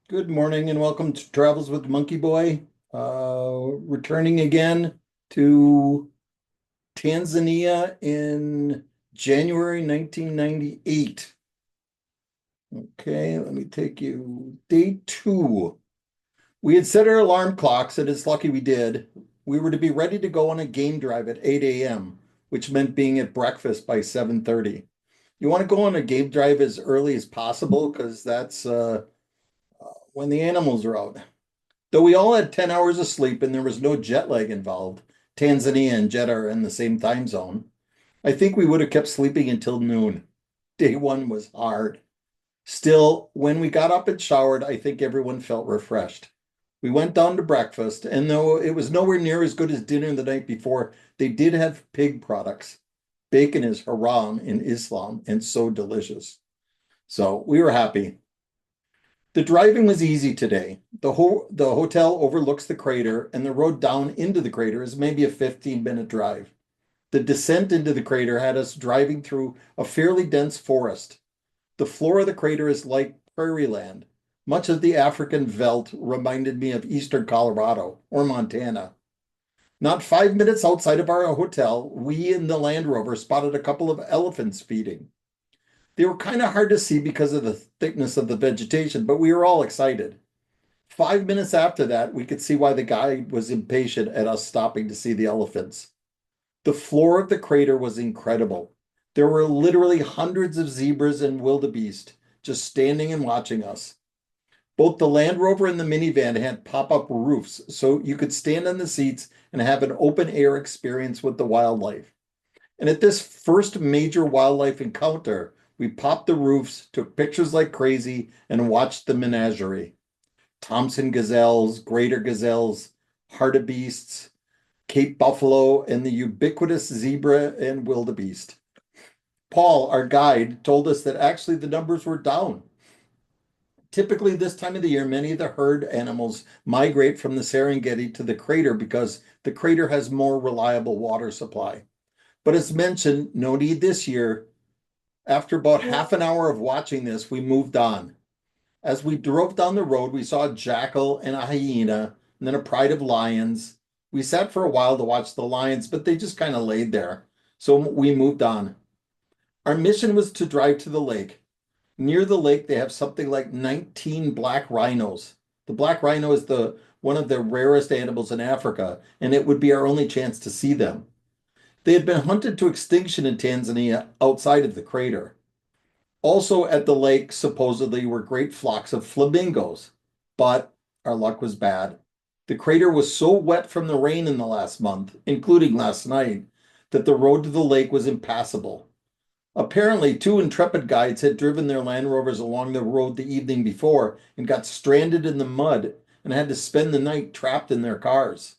Good morning and welcome to Travels with Monkey Boy. Returning again to Tanzania in January 1998. Okay, let me take you day two. We had set our alarm clocks, and it's lucky we did. We were to be ready to go on a game drive at 8 a.m., which meant being at breakfast by 7:30. You want to go on a game drive as early as possible because that's when the animals are out. Though we all had 10 hours of sleep and there was no jet lag involved, Tanzania and Jeddah are in the same time zone. I think we would have kept sleeping until noon. Day one was hard. Still, when we got up and showered, I think everyone felt refreshed. We went down to breakfast, and though it was nowhere near as good as dinner the night before, they did have pig products. Bacon is haram in Islam and so delicious. So we were happy. The driving was easy today. The hotel overlooks the crater, and the road down into the crater is maybe a 15-minute drive. The descent into the crater had us driving through a fairly dense forest. The floor of the crater is like prairie land. Much of the African veldt reminded me of eastern Colorado or Montana. Not 5 minutes outside of our hotel, we in the Land Rover spotted a couple of elephants feeding. They were kind of hard to see because of the thickness of the vegetation, but we were all excited. 5 minutes after that, we could see why the guide was impatient at us stopping to see the elephants. The floor of the crater was incredible. There were literally hundreds of zebras and wildebeest just standing and watching us. Both the Land Rover and the minivan had pop-up roofs, so you could stand on the seats and have an open air experience with the wildlife. And at this first major wildlife encounter, we popped the roofs, took pictures like crazy, and watched the menagerie. Thompson gazelles, greater gazelles, hartebeests, Cape buffalo, and the ubiquitous zebra and wildebeest. Paul, our guide, told us that actually the numbers were down. Typically, this time of the year, many of the herd animals migrate from the Serengeti to the crater because the crater has more reliable water supply. But as mentioned, no need this year. After about half an hour of watching this, we moved on. As we drove down the road, we saw a jackal and a hyena, and then a pride of lions. We sat for a while to watch the lions, but they just kind of laid there. So we moved on. Our mission was to drive to the lake. Near the lake, they have something like 19 black rhinos. The black rhino is the one of the rarest animals in Africa, and it would be our only chance to see them. They had been hunted to extinction in Tanzania outside of the crater. Also at the lake, supposedly, were great flocks of flamingos, but our luck was bad. The crater was so wet from the rain in the last month, including last night, that the road to the lake was impassable. Apparently, two intrepid guides had driven their Land Rovers along the road the evening before and got stranded in the mud and had to spend the night trapped in their cars.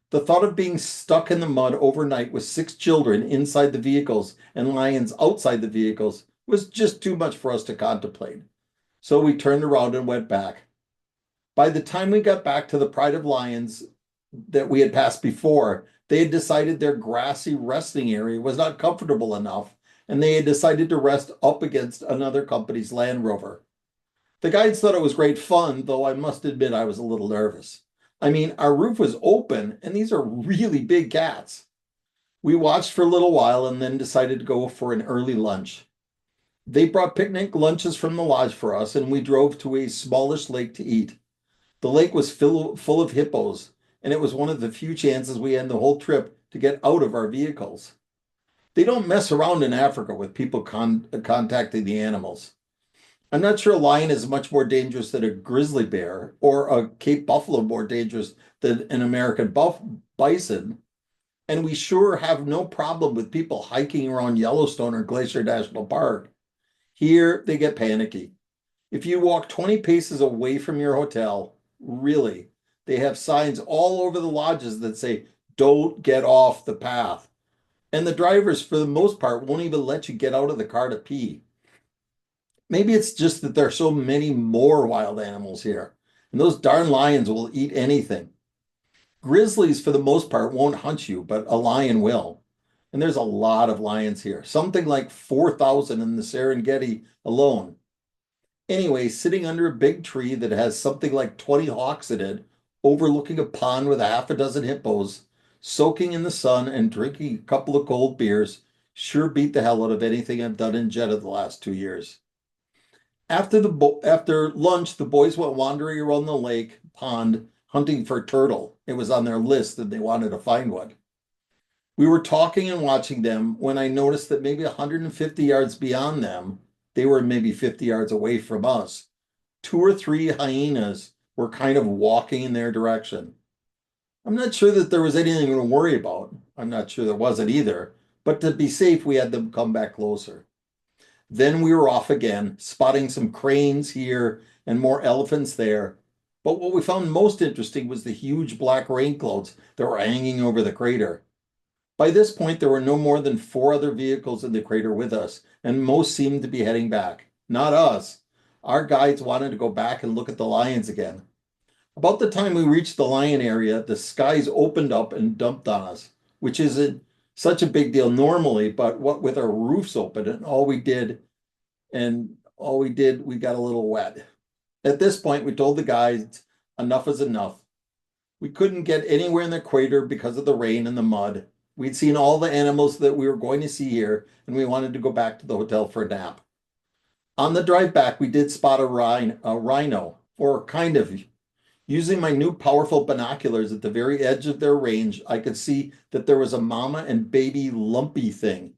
The thought of being stuck in the mud overnight with six children inside the vehicles and lions outside the vehicles was just too much for us to contemplate. So we turned around and went back. By the time we got back to the Pride of Lions that we had passed before, they had decided their grassy resting area was not comfortable enough, and they had decided to rest up against another company's Land Rover. The guides thought it was great fun, though I must admit I was a little nervous. I mean, our roof was open, and these are really big cats. We watched for a little while and then decided to go for an early lunch. They brought picnic lunches from the lodge for us, and we drove to a smallish lake to eat. The lake was full of hippos, and it was one of the few chances we had in the whole trip to get out of our vehicles. They don't mess around in Africa with people contacting the animals. I'm not sure a lion is much more dangerous than a grizzly bear or a Cape buffalo more dangerous than an American bison. And we sure have no problem with people hiking around Yellowstone or Glacier National Park. Here, they get panicky. If you walk 20 paces away from your hotel, really, they have signs all over the lodges that say, "Don't get off the path." And the drivers, for the most part, won't even let you get out of the car to pee. Maybe it's just that there are so many more wild animals here, and those darn lions will eat anything. Grizzlies, for the most part, won't hunt you, but a lion will. And there's a lot of lions here, something like 4,000 in the Serengeti alone. Anyway, sitting under a big tree that has something like 20 hawks in it, overlooking a pond with a half a dozen hippos, soaking in the sun and drinking a couple of cold beers, sure beat the hell out of anything I've done in Jeddah the last 2 years. After lunch, the boys went wandering around the lake pond hunting for turtle. It was on their list and they wanted to find one. We were talking and watching them when I noticed that maybe 150 yards beyond them, they were maybe 50 yards away from us. Two or three hyenas were kind of walking in their direction. I'm not sure that there was anything to worry about. I'm not sure there wasn't either, but to be safe, we had them come back closer. Then we were off again, spotting some cranes here and more elephants there. But what we found most interesting was the huge black rain clouds that were hanging over the crater. By this point, there were no more than four other vehicles in the crater with us, and most seemed to be heading back. Not us. Our guides wanted to go back and look at the lions again. About the time we reached the lion area, the skies opened up and dumped on us, which isn't such a big deal normally, but what with our roofs open and we got a little wet. At this point, we told the guides enough is enough. We couldn't get anywhere in the crater because of the rain and the mud. We'd seen all the animals that we were going to see here, and we wanted to go back to the hotel for a nap. On the drive back, we did spot a rhino, or kind of. Using my new powerful binoculars at the very edge of their range, I could see that there was a mama and baby lumpy thing.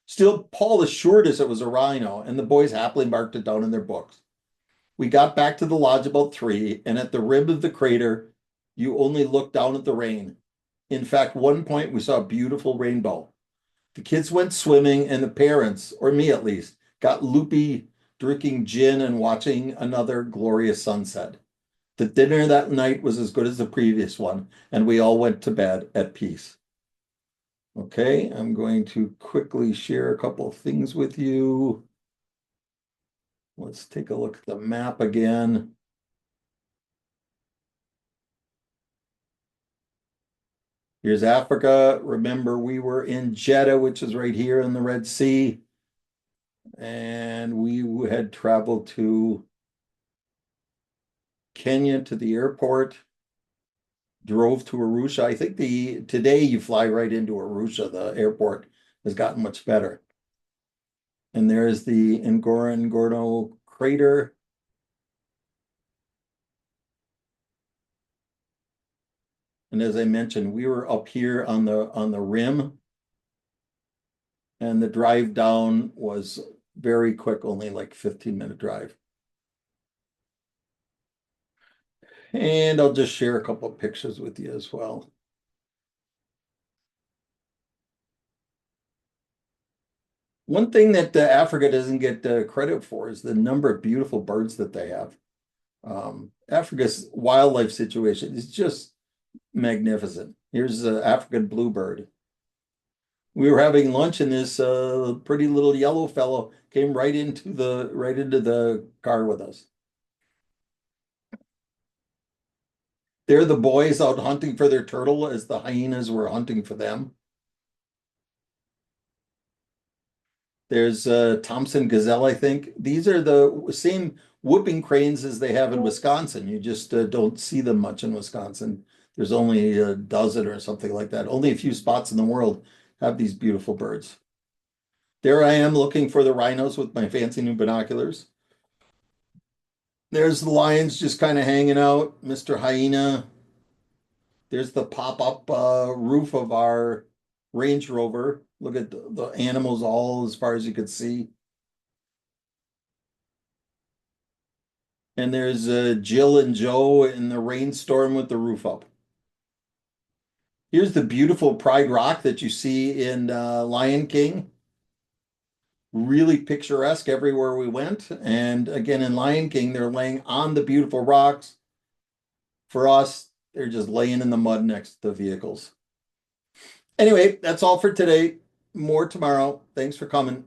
Still, Paul assured us it was a rhino, and the boys happily marked it down in their books. We got back to the lodge about 3, and at the rim of the crater, you only looked down at the rain. In fact, one point we saw a beautiful rainbow. The kids went swimming, and the parents, or me at least, got loopy drinking gin and watching another glorious sunset. The dinner that night was as good as the previous one, and we all went to bed at peace. Okay, I'm going to quickly share a couple of things with you. Let's take a look at the map again. Here's Africa. Remember, we were in Jeddah, which is right here in the Red Sea. And we had traveled to Kenya to the airport, drove to Arusha. I think today you fly right into Arusha. The airport has gotten much better. And there's the Ngorongoro crater. And as I mentioned, we were up here on the rim, and the drive down was very quick, only like 15-minute drive. And I'll just share a couple of pictures with you as well. One thing that Africa doesn't get credit for is the number of beautiful birds that they have. Africa's wildlife situation is just magnificent. Here's the African bluebird. We were having lunch and this pretty little yellow fellow came right into the car with us. They're the boys out hunting for their turtle as the hyenas were hunting for them. There's Thompson gazelle, I think. These are the same whooping cranes as they have in Wisconsin. You just don't see them much in Wisconsin. There's only a dozen or something like that. Only a few spots in the world have these beautiful birds. There I am looking for the rhinos with my fancy new binoculars. There's the lions just kind of hanging out, Mr. Hyena. There's the pop-up roof of our Range Rover. Look at the animals all as far as you could see. And there's Jill and Joe in the rainstorm with the roof up. Here's the beautiful Pride Rock that you see in Lion King. Really picturesque everywhere we went. And again, in Lion King, they're laying on the beautiful rocks. For us, they're just laying in the mud next to the vehicles. Anyway, that's all for today. More tomorrow. Thanks for coming.